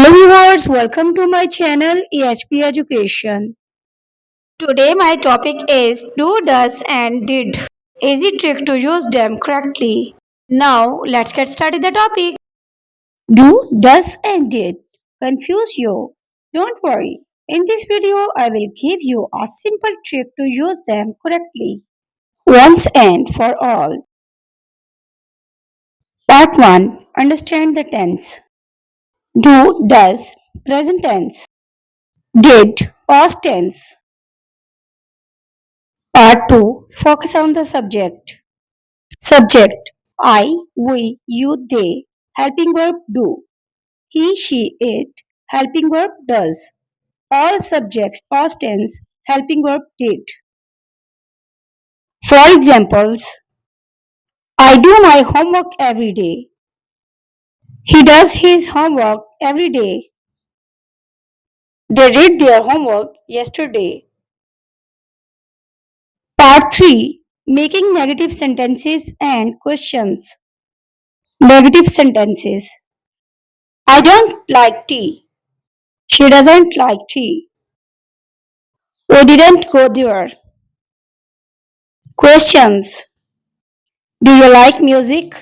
Hello viewers, welcome to my channel EHP Education. Today my topic is do, does and did. Easy trick to use them correctly. Now let's get started the topic. Do, does and did confuse you? Don't worry. In this video I will give you a simple trick to use them correctly. Once and for all. Part 1. Understand the tense. Do, does, present tense. Did, past tense. Part 2. Focus on the subject. Subject. I, we, you, they. Helping verb do. He, she, it. Helping verb does. All subjects past tense. Helping verb did. For examples, I do my homework every day. He does his homework every day. They did their homework yesterday. Part 3. Making negative sentences and questions. Negative sentences. I don't like tea. She doesn't like tea. We didn't go there. Questions. Do you like music?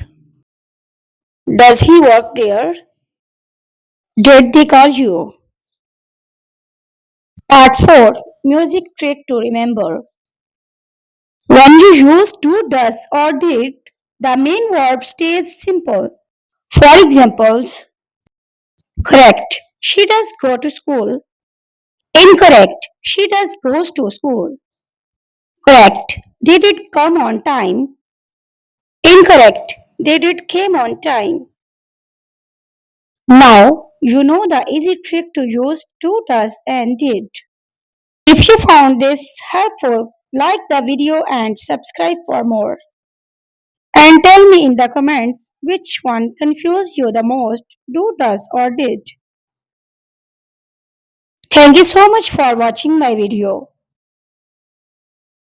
Does he work there? Did they call you? Part 4. Music trick to remember. When you use do, does or did, the main verb stays simple. For examples, correct. She does go to school. Incorrect. She does goes to school. Correct. They did come on time. Incorrect. They did came on time. Now you know the easy trick to use do, does and did. If you found this helpful, like the video and subscribe for more. And tell me in the comments which one confused you the most, do, does or did. Thank you so much for watching my video.